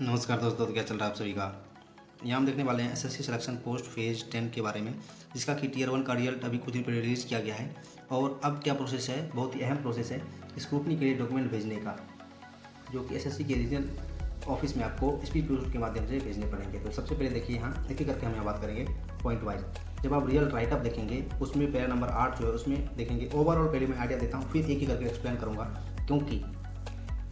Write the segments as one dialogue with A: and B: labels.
A: नमस्कार दोस्तों, तो क्या चल रहा है आप सभी का। यहाँ हम देखने वाले हैं एसएससी सिलेक्शन पोस्ट फेज 10 के बारे में, जिसका कि टियर 1 का रिजल्ट अभी कुछ दिन पहले रिलीज़ किया गया है। और अब क्या प्रोसेस है, बहुत ही अहम प्रोसेस है स्क्रूटनी के लिए डॉक्यूमेंट भेजने का, जो कि एसएससी के रीजनल ऑफिस में आपको स्पीड पोस्ट के माध्यम से भेजने पड़ेंगे। तो सबसे पहले देखिए, यहाँ एक एक करके हम यहाँ बात करेंगे पॉइंट वाइज। जब आप रिजल्ट राइटअप देखेंगे, उसमें पैरा नंबर 8 जो है उसमें देखेंगे ओवरऑल, पहले मैं आइडिया देता हूँ, फिर एक ही करके एक्सप्लेन करूँगा, क्योंकि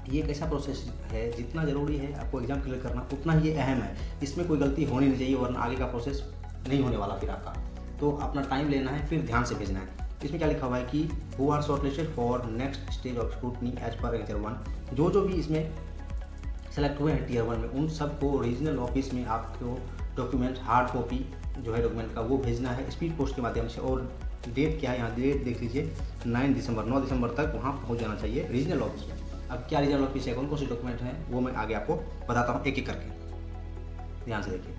A: ये एक ऐसा प्रोसेस है जितना ज़रूरी है आपको एग्जाम क्लियर करना, उतना ही ये अहम है। इसमें कोई गलती होनी नहीं चाहिए, वरना आगे का प्रोसेस नहीं होने वाला फिर आपका। तो अपना टाइम लेना है, फिर ध्यान से भेजना है। इसमें क्या लिखा हुआ है कि who are shortlisted for next stage of scrutiny as per tier 1। जो भी इसमें सेलेक्ट हुए हैं टियर 1 में, उन सबको रीजनल ऑफिस में आपको डॉक्यूमेंट हार्ड कॉपी जो है डॉक्यूमेंट का, वो भेजना है स्पीड पोस्ट के माध्यम से। और डेट क्या है, यहाँ डेट देख लीजिए, 9 दिसंबर तक वहाँ पहुँच जाना चाहिए रीजनल ऑफिस में। अब क्या रीजनल ऑफिस है, कौन कौन से डॉक्यूमेंट हैं, वो मैं आगे आपको बताता हूँ एक एक करके, ध्यान से देखिए।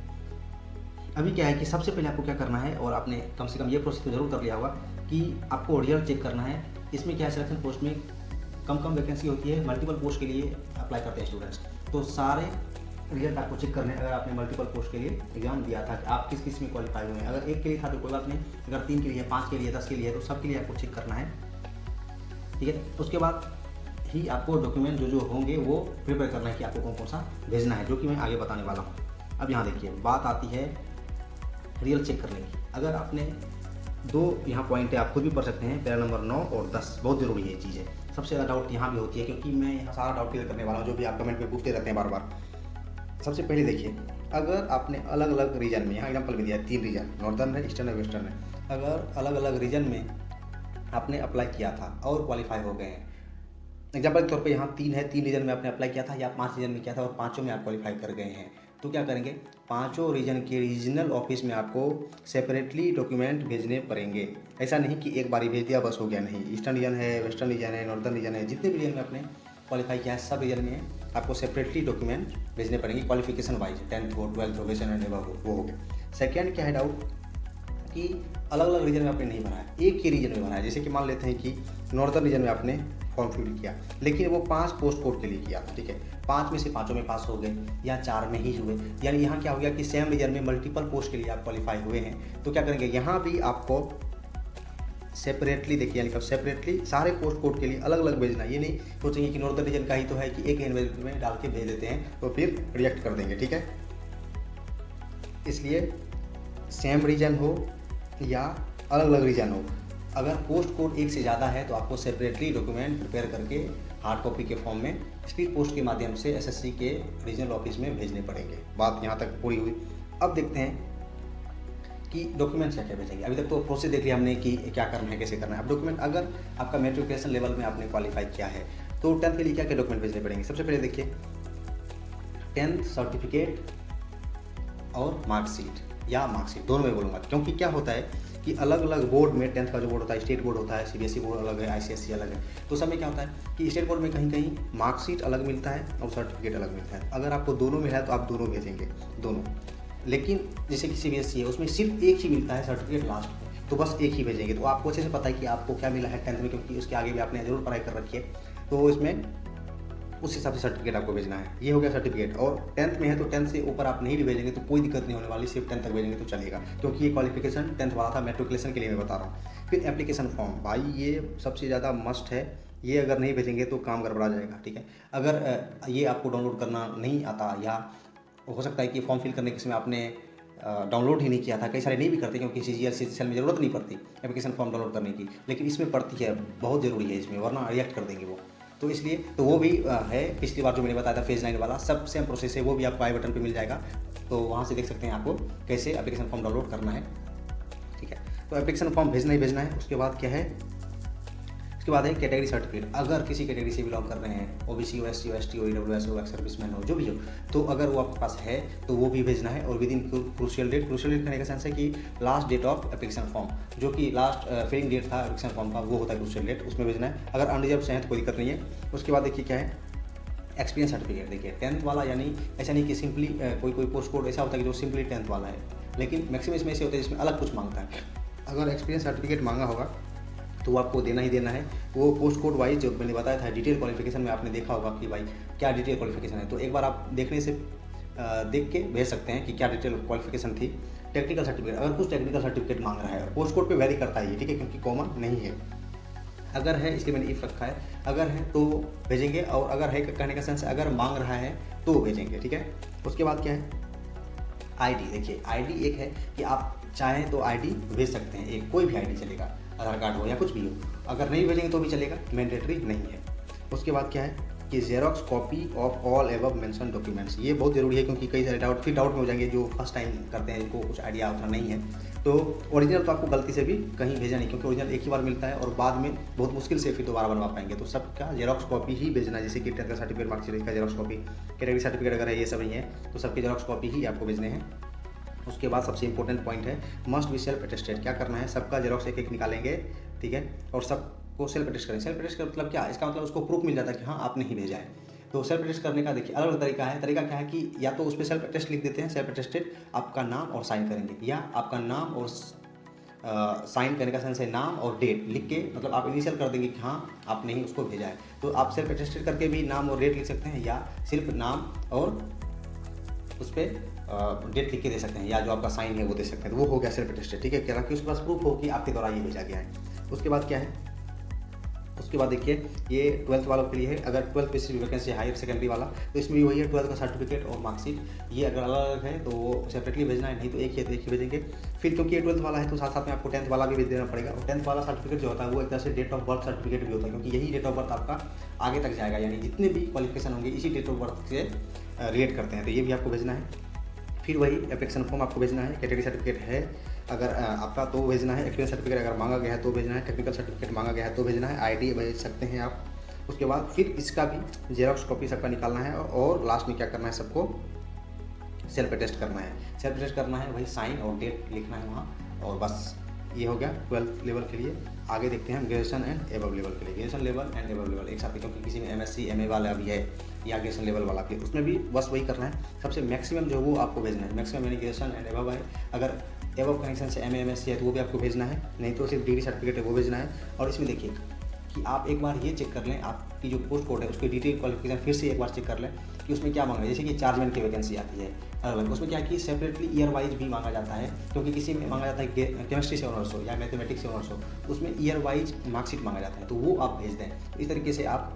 A: अभी क्या है कि सबसे पहले आपको क्या करना है, और आपने कम से कम ये प्रोसेस तो जरूर कर लिया होगा, कि आपको रिजल्ट चेक करना है। इसमें क्या है, सिलेक्शन पोस्ट में कम वैकेंसी होती है, मल्टीपल पोस्ट के लिए अप्लाई करते हैं स्टूडेंट्स। तो सारे रिजल्ट आपको चेक करने हैं। अगर आपने मल्टीपल पोस्ट के लिए एग्जाम दिया था कि आप किस किस में क्वालिफाई हुए हैं, अगर एक के लिए था तो कोई बात नहीं, अगर 3 के लिए, 5 के लिए, 10 के लिए, तो सब के लिए आपको चेक करना है, ठीक है। उसके बाद ही आपको डॉक्यूमेंट जो होंगे वो प्रिपेयर करना है कि आपको कौन कौन सा भेजना है, जो कि मैं आगे बताने वाला हूँ। अब यहाँ देखिए, बात आती है रियल चेक करने की। अगर आपने दो यहाँ पॉइंट है, आप खुद भी पढ़ सकते हैं, पैरा नंबर 9 और 10, बहुत ज़रूरी है ये चीज़ है। सबसे ज़्यादा डाउट यहाँ भी होती है, क्योंकि मैं यहाँ सारा डाउट क्लियर करने वाला हूँ, जो भी आप कमेंट में पूछते रहते हैं बार बार। सबसे पहले देखिए, अगर आपने अलग अलग रीजन में, यहाँ एग्जाम्पल में दिया है 3 रीजन, नॉर्दर्न है, ईस्टर्न है, वेस्टर्न है। अगर अलग अलग रीजन में आपने अप्लाई किया था और क्वालिफाई हो गए हैं, एग्जाम्पल के तौर पे यहाँ 3 है, 3 रीजन में आपने अप्लाई किया था, या 5 रीजन में किया था और पाँचों में आप क्वालिफाई कर गए हैं, तो क्या करेंगे, पाँचों रीजन के रीजनल ऑफिस में आपको सेपरेटली डॉक्यूमेंट भेजने पड़ेंगे। ऐसा नहीं कि एक बार ही भेज दिया बस हो गया, नहीं। ईस्टर्न रीजन है, वेस्टर्न रीजन है, नॉर्दर्न रीजन है, जितने भी रीजन में आपने क्वालिफाई किया है, सब रीजन में आपको सेपरेटली डॉक्यूमेंट भेजने पड़ेंगे, क्वालिफिकेशन वाइज, 10th हो, 12th हो, ग्रेजुएशन एंड अबव हो, वो हो गया। सेकेंड क्या है डाउट, कि अलग अलग रीजन में आपने नहीं भरा है, एक ही रीजन में भरा है। जैसे कि मान लेते हैं कि नॉर्दर्न रीजन में आपने फॉर्म फिल किया, लेकिन वो 5 पोस्ट कोड के लिए किया था, ठीक है। 5 में से पाँचों में पास हो गए, या 4 में ही हुए, यानी यहाँ क्या हो गया कि सेम रीजन में मल्टीपल पोस्ट के लिए आप क्वालिफाई हुए हैं। तो क्या करेंगे, यहाँ भी आपको सेपरेटली देखिए, यानी कि सेपरेटली सारे पोस्ट कोड के लिए अलग अलग भेजना। ये नहीं सोचेंगे कि नॉर्दर्न रीजन का ही तो है, कि एक इन्वेस्ट में डाल के भेज देते हैं, तो फिर रिजेक्ट कर देंगे, ठीक है। इसलिए सेम रीजन हो या अलग अलग रीजन हो, अगर पोस्ट कोड एक से ज़्यादा है तो आपको सेपरेटली डॉक्यूमेंट प्रिपेयर करके हार्ड कॉपी के फॉर्म में स्पीड पोस्ट के माध्यम से एसएससी के रीजनल ऑफिस में भेजने पड़ेंगे। बात यहाँ तक पूरी हुई। अब देखते हैं कि डॉक्यूमेंट क्या क्या भेजेंगे। अभी तक तो प्रोसेस देख लिया हमने कि क्या करना है, कैसे करना है। अब डॉक्यूमेंट, अगर आपका मेट्रिकुलेशन लेवल में आपने क्वालिफाई किया है, तो 10th के लिए क्या क्या डॉक्यूमेंट भेजने पड़ेंगे। सबसे पहले देखिए, 10th सर्टिफिकेट और मार्कशीट, या मार्कशीट दोनों में बोलूँगा, क्योंकि क्या होता है कि अलग अलग बोर्ड में 10th का जो बोर्ड होता है, स्टेट बोर्ड होता है, सीबीएसई बोर्ड अलग है, आईसीएसई अलग है। तो सब में क्या होता है कि स्टेट बोर्ड में कहीं कहीं मार्कशीट अलग मिलता है और सर्टिफिकेट अलग मिलता है। अगर आपको दोनों में है तो आप दोनों भेजेंगे, दोनों। लेकिन जैसे कि सीबीएसई है, उसमें सिर्फ एक ही मिलता है सर्टिफिकेट लास्ट में, तो बस एक ही भेजेंगे। तो आपको अच्छे से पता है कि आपको क्या मिला है 10th में, क्योंकि उसके आगे भी आपने जरूर पढ़ाई कर रखी है। तो इसमें उस हिसाब से सर्टिफिकेट आपको भेजना है। ये हो गया सर्टिफिकेट। और 10th में है तो 10th से ऊपर आप नहीं भी भेजेंगे तो कोई दिक्कत नहीं होने वाली, सिर्फ 10th तक भेजेंगे तो चलेगा, क्योंकि ये क्वालिफिकेशन 10th वाला था, मेट्रिकुलेशन के लिए मैं बता रहा हूँ। फिर एप्लीकेशन फॉर्म, भाई ये सबसे ज़्यादा मस्ट है, ये अगर नहीं भेजेंगे तो काम गड़बड़ा जाएगा, ठीक है। अगर ये आपको डाउनलोड करना नहीं आता, या हो सकता है कि फॉर्म फिल करने के समय आपने डाउनलोड ही नहीं किया था, कई सारे नहीं भी करते, क्योंकि सीजीएल सीसीएल में ज़रूरत नहीं पड़ती एप्लीकेशन फॉर्म डाउनलोड करने की, लेकिन इसमें पड़ती है, बहुत ज़रूरी है इसमें, वरना रिएक्ट कर देंगे वो। तो इसलिए तो वो भी है, पिछली बार जो मैंने बताया था फेज 9 वाला, सब सेम प्रोसेस है, वो भी आपको आई बटन पे मिल जाएगा। तो वहाँ से देख सकते हैं आपको कैसे एप्लीकेशन फॉर्म डाउनलोड करना है, ठीक है। तो एप्लीकेशन फॉर्म भेजना ही भेजना है। उसके बाद क्या है, उसके बाद है कैटेगरी सर्टिफिकेट। अगर किसी कैटेगरी से बिलोंग कर रहे हैं, ओबीसी हो, एससी हो, एसटी हो, ईडब्ल्यूएस हो, एक्स सर्विसमैन हो, जो भी हो, तो अगर वो आपके पास है तो वो भी भेजना है। और within crucial date, crucial date करने का सेंस है कि last date of application form, जो कि लास्ट फिलिंग डेट था एप्लीकेशन फॉर्म का, वो होता है क्रूशियल डेट, उसमें भेजना है। अगर अनरिजर्व से हैं तो कोई दिक्कत नहीं है। उसके बाद देखिए क्या है, एक्सपीरियंस सर्टिफिकेट। देखिए 10th वाला, यानी ऐसा नहीं कि सिंपली कोई पोस्ट कोड ऐसा होता है कि जो सिंपली 10th वाला है, लेकिन मैक्सिमम इसमें ऐसे होते हैं जिसमें अलग कुछ मांगता है। अगर एक्सपीरियंस सर्टिफिकेट मांगा होगा तो आपको देना ही देना है। वो पोस्ट कोड वाइज जो मैंने बताया था, डिटेल क्वालिफिकेशन में आपने देखा होगा कि भाई क्या डिटेल क्वालिफिकेशन है, तो एक बार आप देखने से देख के भेज सकते हैं कि क्या डिटेल क्वालिफिकेशन थी। टेक्निकल सर्टिफिकेट, अगर कुछ टेक्निकल सर्टिफिकेट मांग रहा है, पोस्ट कोड पे वेरी करता है ये, ठीक है, क्योंकि कॉमन नहीं है। अगर है इसलिए मैंने इफ रखा है, अगर है तो भेजेंगे, और अगर है कहने का सेंस अगर मांग रहा है तो भेजेंगे, ठीक है। उसके बाद क्या है, आईडी। देखिए आईडी एक है कि आप चाहें तो आईडी भेज सकते हैं, एक कोई भी आईडी चलेगा, आधार कार्ड हो या कुछ भी हो, अगर नहीं भेजेंगे तो भी चलेगा, मैंडेटरी नहीं है। उसके बाद क्या है कि xerox copy of all above mention documents, ये बहुत ज़रूरी है क्योंकि कई सारे डाउट में हो जाएंगे जो फर्स्ट टाइम करते हैं, जिनको कुछ आइडिया उतना नहीं है। तो ओरिजिनल तो आपको गलती से भी कहीं भेजा नहीं, क्योंकि ओरिजिनल एक ही बार मिलता है और बाद में बहुत मुश्किल से फिर दोबारा बनवा पाएंगे, तो सबका जेरोक्स कॉपी ही भेजना है। जैसे कि 10th का सर्टिफिकेट, मार्कशीट का जेरोक्स कॉपी, कैटेगरी सर्टिफिकेट अगर है, ये सब ही है, तो सबके जेरोक्स कॉपी ही आपको भेजने हैं। उसके बाद सबसे इंपॉर्टेंट पॉइंट है मस्ट बी सेल्फ अटेस्टेड। क्या करना है, सबका जेरोक्स एक एक निकालेंगे, ठीक है, और सबको सेल्फ अटेस्ट करें। सेल्फ अटेस्ट का मतलब क्या, इसका मतलब उसको प्रूफ मिल जाता है कि हाँ आपने ही भेजा है। तो सेल्फ अटेस्ट करने का देखिए अलग अलग तरीका है। तरीका क्या है कि या तो उस पर सेल्फ अटेस्ट लिख देते हैं, सेल्फ अटेस्टेड, आपका नाम और साइन करेंगे, या आपका नाम और साइन करने का सेंस है नाम और डेट लिख के, मतलब आप इनिशियल कर देंगे कि हाँ आपने ही उसको भेजा है। तो आप सेल्फ अटेस्टेड करके भी नाम और डेट लिख सकते हैं, या सिर्फ नाम और उस पर डेट लिख के दे सकते हैं, या जो आपका साइन है वो दे सकते हैं। तो वो हो गया सेल्फ अटेस्टेड, ठीक है, क्या कि उसके पास प्रूफ हो कि आपके द्वारा ये भेजा गया है। उसके बाद क्या है, उसके बाद देखिए ये 12th वालों के लिए है। अगर 12th पे सिर्फ वैकेंसी हायर सेकेंडरी वाला, तो इसमें भी वही है, 12th का सर्टिफिकेट और मार्कशीट, ये अगर अलग अलग है तो वो सेपरेटली भेजना है, नहीं तो एक ही है तो एक ही भेजेंगे। फिर क्योंकि ये 12th वाला है तो साथ साथ में आपको 10th वाला भी भेज देना पड़ेगा। और 10th वाला सर्टिफिकेट जो होता है वो एक तरह से डेट ऑफ बर्थ सर्टिफिकेट भी होता है, क्योंकि यही डेट ऑफ बर्थ आपका आगे तक जाएगा, यानी जितने भी क्वालिफिकेशन होंगे इसी डेट ऑफ बर्थ से रिलेट करते हैं, तो ये भी आपको भेजना है। फिर वही एप्लीकेशन फॉर्म आपको भेजना है। कैटेगरी सर्टिफिकेट है अगर आपका तो भेजना है, एक्सपीरियंस सर्टिफिकेट अगर मांगा गया है तो भेजना है, टेक्निकल सर्टिफिकेट मांगा गया है तो भेजना है, आईडी भेज सकते हैं आप। उसके बाद फिर इसका भी जेरोक्स कॉपी सबका निकालना है, और लास्ट में क्या करना है, सबको सेल्फ अटेस्ट करना है। सेल्फ अटेस्ट करना है, वही साइन और डेट लिखना है वहाँ, और बस ये हो गया 12th लेवल के लिए। आगे देखते हैं हम ग्रेजुएशन एंड एबव लेवल के लिए। Graduation level and above level एक साथ, क्योंकि किसी में MSc MA वाला भी है या ग्रेजुएशन लेवल वाला भी, उसमें भी बस वही करना है। सबसे मैक्सिमम जो वो आपको भेजना है, मैक्सिमम यानी ग्रेजुएशन एंड एबव है। अगर एबव कनेक्शन से MA MSc है तो वो भी आपको भेजना है, नहीं तो सिर्फ डिग्री सर्टिफिकेट है वो भेजना है। और इसमें देखिए कि आप एक बार ये चेक कर लें, आपकी जो पोस्ट कोड है उसकी डिटेल क्वालिफिकेशन फिर से एक बार चेक कर लें कि उसमें क्या मांगा है। जैसे कि चार्जमैन की वैकेंसी आती है अलग, उसमें क्या है कि सेपरेटली ईयर वाइज भी मांगा जाता है, क्योंकि किसी में मांगा जाता है केमिस्ट्री से ऑनर्स हो या मैथमेटिक्स से ऑनर्स हो, उसमें ईयर वाइज मार्कशीट मांगा जाता है, तो वो आप भेज दें। तो इस तरीके से आप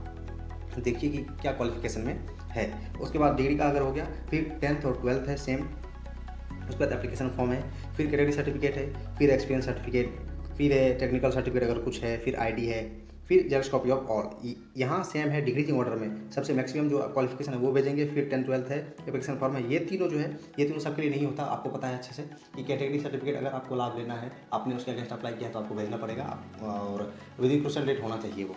A: देखिए कि क्या क्वालिफिकेशन में है। उसके बाद डिग्री का अगर हो गया, फिर 10th और 12th है सेम। उसके बाद एप्लीकेशन फॉर्म है, फिर कैटेगरी सर्टिफिकेट है, फिर एक्सपीरियंस सर्टिफिकेट, फिर है टेक्निकल सर्टिफिकेट अगर कुछ है, फिर आईडी है, फिर जेरॉक्स कॉपी ऑफ ऑल। यहाँ सेम है डिग्री के ऑर्डर में, सबसे मैक्सिमम जो क्वालिफिकेशन है वो भेजेंगे, फिर 10th 12th है, एप्लीकेशन फॉर्म है। ये तीनों जो है, ये तीनों सबके लिए नहीं होता, आपको पता है अच्छे से कि कैटेगरी सर्टिफिकेट अगर आपको लाभ लेना है, आपने उसके अगेंस्ट अप्लाई किया तो आपको भेजना पड़ेगा, और विदिन क्वेश्चन डेट होना चाहिए वो।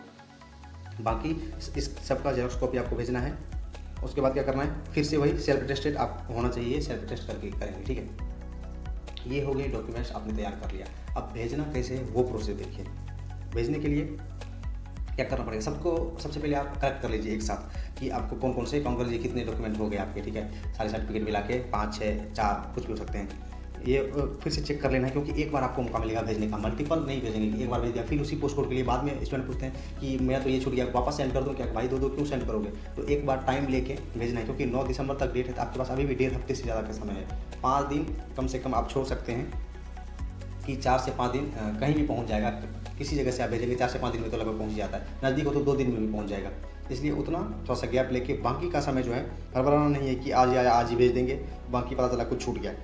A: बाकी इस सबका जेरॉक्स कॉपी आपको भेजना है। उसके बाद क्या करना है, फिर से वही सेल्फ अटेस्टेड आप होना चाहिए, सेल्फ अटेस्ट करके करेंगे, ठीक है। ये हो गए डॉक्यूमेंट्स आपने तैयार कर लिया। अब भेजना कैसे है वो प्रोसेस देखिए। भेजने के लिए क्या करना पड़ेगा, सबको सबसे पहले आप कलेक्ट कर लीजिए एक साथ कि आपको कौन कौन से काउंट कर लीजिए कितने डॉक्यूमेंट हो गए आपके, ठीक है, सारे सर्टिफिकेट मिला के 5 6 4 कुछ भी हो सकते हैं। ये फिर से चेक कर लेना है, क्योंकि एक बार आपको मौका मिलेगा भेजने का, मल्टीपल नहीं भेजेंगे, एक बार भेज दिया फिर उसी पोस्ट कोड के लिए बाद में स्टूडेंट पूछते हैं कि मेरा तो ये छूट गया, वापस सेंड कर दो क्या, भाई दो क्यों सेंड करोगे। तो एक बार टाइम लेके भेजना है, क्योंकि 9 दिसंबर तक डेट है, तो आपके पास अभी भी 1.5 हफ्ते से ज़्यादा का समय है। 5 दिन कम से कम आप छोड़ सकते हैं कि 4 से 5 दिन कहीं भी पहुँच जाएगा, किसी जगह से आप भेजेंगे 4 से 5 दिन में तो लगभग पहुँच जाता है, नज़दीक हो तो 2 दिन में भी पहुँच जाएगा। इसलिए उतना थोड़ा सा गैप लेके, बाकी का समय जो है हड़बड़ाना नहीं है कि आज आया आज ही भेज देंगे, बाकी पता चला कुछ छूट गया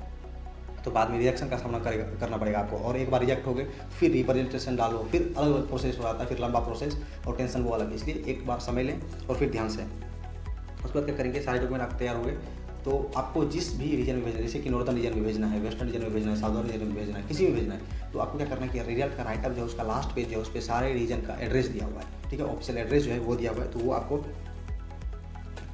A: तो बाद में रिजेक्शन का सामना करना पड़ेगा आपको। और एक बार रिजेक्ट हो गए फिर रिप्रेजेंटेशन डालो, फिर अलग अलग प्रोसेस हो जाता है, फिर लंबा प्रोसेस और टेंशन वो अलग। इसलिए एक बार समय लें और फिर ध्यान से। उसके बाद क्या करेंगे, सारे डॉक्यूमेंट आप तैयार हो गए तो आपको जिस भी रीजन में भेजना है, जैसे कि नॉर्थन रीजन में भेजना है, वेस्टर्न रीजन में भेजना है, साउदर्न रीजन में भेजना है, किसी में भेजना है, तो आपको क्या करना है कि रिजल्ट का राइटअप जो है उसका लास्ट पेज जो है उस पर सारे रीजन का एड्रेस दिया हुआ है, ठीक है, ऑफिशियल एड्रेस जो है वो दिया हुआ है, तो वो आपको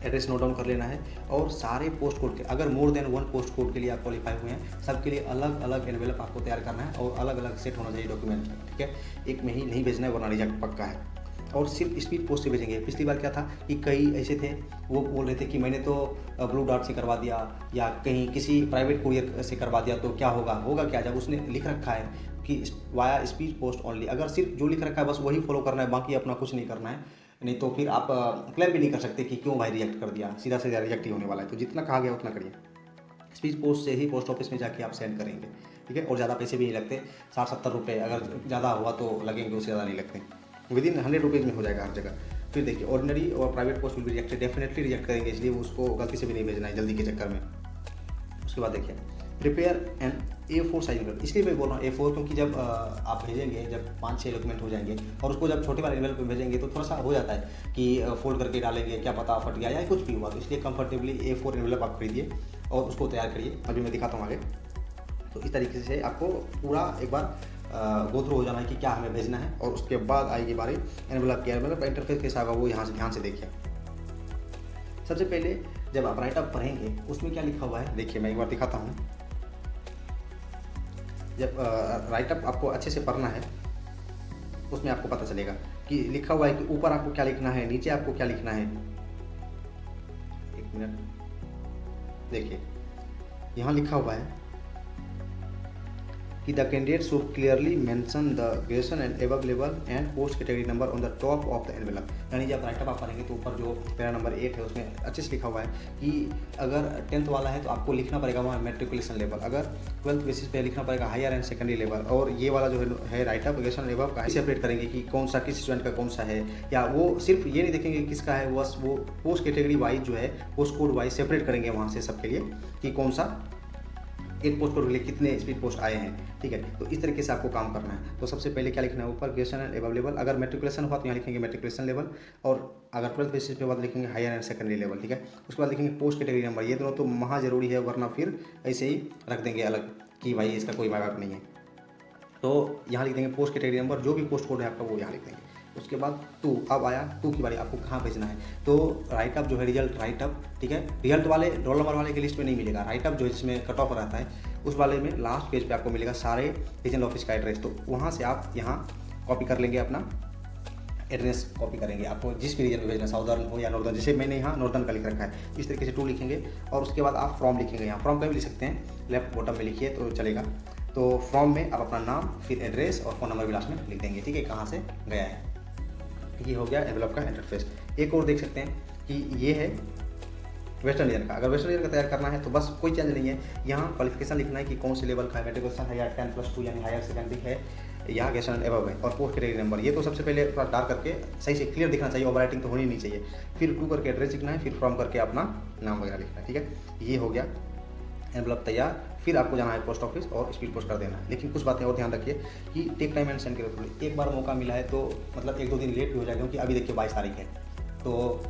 A: एड्रेस नोट डाउन कर लेना है। और सारे पोस्ट कोड के, अगर मोर देन 1 पोस्ट कोड के लिए आप क्वालिफाई हुए हैं, सबके लिए अलग अलग एनवेलप आपको तैयार करना है और अलग अलग सेट होना चाहिए डॉक्यूमेंट, ठीक है, एक में ही नहीं भेजना है वरना रिजेक्ट पक्का है। और सिर्फ स्पीड पोस्ट से भेजेंगे। पिछली बार क्या था कि कई ऐसे थे वो बोल रहे थे कि मैंने तो ब्लू डार्ट से करवा दिया या कहीं किसी प्राइवेट कुरियर से करवा दिया, तो क्या होगा क्या, जब उसने लिख रखा है कि वाया स्पीड पोस्ट ओनली, अगर सिर्फ जो लिख रखा है बस वही फॉलो करना है, बाकी अपना कुछ नहीं करना है, नहीं तो फिर आप क्लेम भी नहीं कर सकते कि क्यों भाई रिजेक्ट कर दिया, सीधा सीधा रिजेक्ट ही होने वाला है। तो जितना कहा गया उतना करिए। स्पीड पोस्ट से ही पोस्ट ऑफिस में जाके आप सेंड करेंगे, ठीक है। और ज़्यादा पैसे भी नहीं लगते, 60-70 रुपये, अगर ज़्यादा हुआ तो लगेंगे, उससे ज़्यादा नहीं लगते। विदिन 100 रुपीज़ में हो जाएगा हर जगह। फिर देखिए, ऑर्डिनरी और private post will be rejected, definitely reject करेंगे, इसलिए उसको गलती से भी नहीं भेजना है जल्दी के चक्कर में। उसके बाद देखिए, prepare an A4 size envelope. इसलिए मैं बोल रहा हूँ A4 क्योंकि जब आप भेजेंगे, जब 5-6 डॉक्यूमेंट हो जाएंगे और उसको जब छोटे वाले एनवेलप में भेजेंगे तो थोड़ा सा हो जाता है कि फोल्ड करके डालेंगे, क्या पता फट गया या कुछ भी हुआ। तो इसलिए कंफर्टेबली A4 एनवेलप आप खरीदिए और उसको तैयार करिए। अभी मैं दिखाता हूँ आगे। तो इस तरीके से आपको पूरा एक बार गो थ्रू हो जाना है कि क्या हमें भेजना है, और उसके बाद आएगी बारी एनवेलप की। एनवेलप का इंटरफेस कैसा होगा वो यहाँ से ध्यान से देखिए। सबसे पहले जब आप राइटअप पढ़ेंगे उसमें क्या लिखा हुआ है, देखिए मैं एक बार दिखाता हूँ। जब राइटअप आपको अच्छे से पढ़ना है उसमें आपको पता चलेगा कि लिखा हुआ है कि ऊपर आपको क्या लिखना है, नीचे आपको क्या लिखना है। एक मिनट, देखिए यहाँ लिखा हुआ है कि the candidate should clearly mention the graduation and above level and post category number on the top of the envelope. यानी जब राइटअप आप पढ़ेंगे तो ऊपर जो पैरा नंबर 8 है उसमें अच्छे से लिखा हुआ है कि अगर 10th वाला है तो आपको लिखना पड़ेगा वहाँ मेट्रिकुलेशन लेवल, अगर 12th बेसिस पे लिखना पड़ेगा हायर एंड सेकेंडरी लेवल। और ये वाला जो है राइटअप ग्रेजुएशन एंड एबव का सेपरेट करेंगे कि कौन सा किस स्टूडेंट का कौन सा है, या वो सिर्फ ये नहीं देखेंगे किसका है, बस वो पोस्ट कैटेगरी वाइज जो है पोस्ट कोड वाइज सेपरेट करेंगे वहाँ से सबके लिए कि कौन सा एक पोस्ट कोड के लिए कितने स्पीड पोस्ट आए हैं, ठीक है। तो इस तरीके से आपको काम करना है। तो सबसे पहले क्या लिखना है, ऊपर ग्रेजुएशन एंड एबव लेवल, अगर मेट्रिकुलेशन हुआ तो यहाँ लिखेंगे मेट्रिकुलेशन लेवल, और अगर 12th बेसिस पे बाद लिखेंगे हायर एंड सेकेंडरी लेवल, ठीक है। उसके बाद लिखेंगे पोस्ट कैटेगरी नंबर। ये दोनों तो महा जरूरी है, वरना फिर ऐसे ही रख देंगे अलग कि भाई इसका कोई माय बाप नहीं है। तो यहाँ लिख देंगे पोस्ट कैटेगरी नंबर, जो भी पोस्ट कोड है आपका वो यहाँ लिख देंगे। उसके बाद टू, अब आया टू की बारी, आपको कहाँ भेजना है। तो राइटअप जो है रिजल्ट राइटअप, ठीक है, रिजल्ट वाले रोल नंबर वाले के लिस्ट में नहीं मिलेगा। राइटअप जो है जिसमें कट ऑफ रहता है उस वाले में लास्ट पेज पे आपको मिलेगा सारे रीजनल ऑफिस का एड्रेस। तो वहाँ से आप यहाँ कॉपी कर लेंगे, अपना एड्रेस कॉपी करेंगे, आपको जिस भी रीजन में भेजना, साउदर्न हो या नॉर्दर्न। जैसे मैंने यहाँ नॉर्दर्न का लिख रखा है, इस तरीके से टू लिखेंगे। और उसके बाद आप फ्रॉम लिखेंगे, यहाँ फ्रॉम का भी लिख सकते हैं, लेफ्ट बॉटम में लिखिए तो चलेगा। तो फ्रॉम में आप अपना नाम, फिर एड्रेस और फ़ोन नंबर भी लास्ट में लिख देंगे, ठीक है, कहाँ से गया है। ये हो गया एनवेलप का इंटरफेस। एक और देख सकते हैं कि ये है वेस्टर्न ईयर का। अगर वेस्टर्न ईयर का तैयार करना है तो बस कोई चेंज नहीं है, यहाँ क्वालिफिकेशन लिखना है कि कौन से लेवल का है, मेट्रिकुलेशन है या 10+2 यानी हायर सेकेंडरी है या ग्रेजुएशन एबव है, और पोस्ट कैटेगरी नंबर। ये तो सबसे पहले थोड़ा डार्क करके सही से क्लियर दिखना चाहिए, ओवर राइटिंग तो होनी नहीं चाहिए। फिर टू करके एड्रेस लिखना है, फिर फ्रॉम करके अपना नाम वगैरह लिखना है, ठीक है। ये हो गया एनवेलप तैयार। फिर आपको जाना है पोस्ट ऑफिस और स्पीड पोस्ट कर देना है। लेकिन कुछ बातें और ध्यान रखिए कि टेक टाइम एंड सेंड के थोड़ी, एक बार मौका मिला है तो मतलब 1-2 दिन लेट भी हो जाएगा, क्योंकि अभी देखिए 22 तारीख है, तो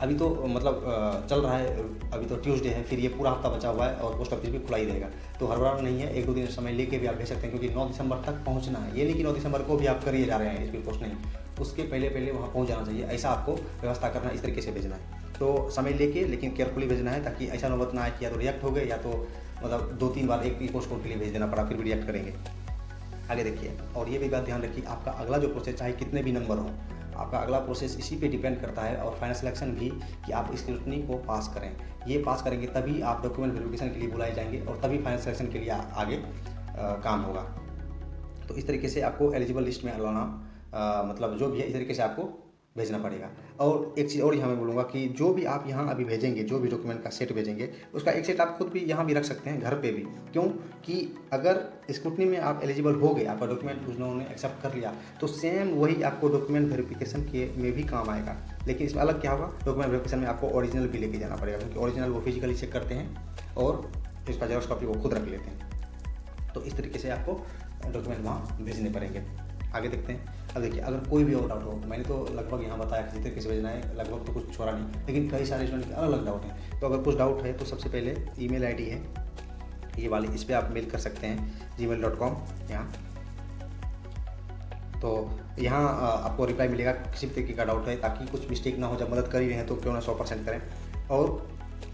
A: अभी तो मतलब चल रहा है, अभी तो ट्यूसडे है, फिर ये पूरा हफ्ता बचा हुआ है और पोस्ट ऑफिस भी खुला ही रहेगा। तो हड़बड़ाना नहीं है, 1-2 दिन समय लेके भी आप भेज सकते हैं, क्योंकि 9 दिसंबर तक पहुंचना है। ये नहीं कि 9 दिसंबर को भी आप करिए जा रहे हैं स्पीड पोस्ट, नहीं, उसके पहले वहाँ पहुँच जाना चाहिए। ऐसा आपको व्यवस्था करना, इस तरीके से भेजना है। तो समय लेके लेकिन केयरफुली भेजना है, ताकि ऐसा नौबत ना आए कि या तो रिएक्ट हो गए या तो मतलब 2-3 बार एक ही पोस्ट कोड के लिए भेज देना पड़ा, फिर भी रिएक्ट करेंगे। आगे देखिए, और ये भी बात ध्यान रखिए, आपका अगला जो प्रोसेस चाहे कितने भी नंबर हो, आपका अगला प्रोसेस इसी पे डिपेंड करता है, और फाइनल सिलेक्शन भी, कि आप इस स्क्रूटनी को पास करें। ये पास करेंगे तभी आप डॉक्यूमेंट वेरिफिकेशन के लिए बुलाए जाएंगे, और तभी फाइनल सिलेक्शन के लिए आगे काम होगा। तो इस तरीके से आपको एलिजिबल लिस्ट में लाना, मतलब जो भी है इस तरीके से आपको भेजना पड़ेगा। और एक चीज़ और यहाँ मैं बोलूँगा कि जो भी आप यहाँ अभी भेजेंगे, जो भी डॉक्यूमेंट का सेट भेजेंगे, उसका एक सेट आप खुद भी यहाँ भी रख सकते हैं, घर पे भी। क्यों कि अगर स्क्रूटनी में आप एलिजिबल हो गए, आपका डॉक्यूमेंट उन्होंने एक्सेप्ट कर लिया, तो सेम वही आपको डॉक्यूमेंट वेरिफिकेशन के में भी काम आएगा। लेकिन इसमें अलग क्या होगा, डॉक्यूमेंट वेरिफिकेशन में आपको ओरिजिनल भी लेके जाना पड़ेगा, क्योंकि ओरिजिनल वो फिजिकली चेक करते हैं और इसका जेरॉक्स कॉपी वो खुद रख लेते हैं। तो इस तरीके से आपको डॉक्यूमेंट वहाँ भेजने पड़ेंगे। आगे देखते हैं। अब देखिए, अगर कोई भी और डाउट हो, मैंने तो लगभग यहाँ बताया कि जिस तरीके से भेजना है, लगभग तो कुछ छोड़ा नहीं, लेकिन कई सारे स्टूडेंट के अलग अलग डाउट हैं। तो अगर कुछ डाउट है तो सबसे पहले ईमेल आईडी है ये वाली, इस पर आप मेल कर सकते हैं gmail.com। यहाँ तो यहाँ आपको रिप्लाई मिलेगा किसी भी तरीके का डाउट है, ताकि कुछ मिस्टेक ना हो। जब मदद कर ही रहे हैं तो क्यों ना 100% करें। और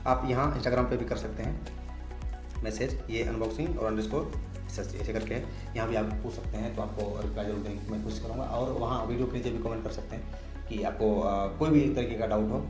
A: आप यहाँ इंस्टाग्राम पे भी कर सकते हैं मैसेज, ये अनबॉक्सिंग और अंडरस्कोर सर्च ऐसे करके यहाँ भी आप पूछ सकते हैं, तो आपको रिप्लाई जरूर देने की मैं कोशिश करूँगा। और वहाँ वीडियो के नीचे भी कमेंट कर सकते हैं कि आपको कोई भी तरीके का डाउट हो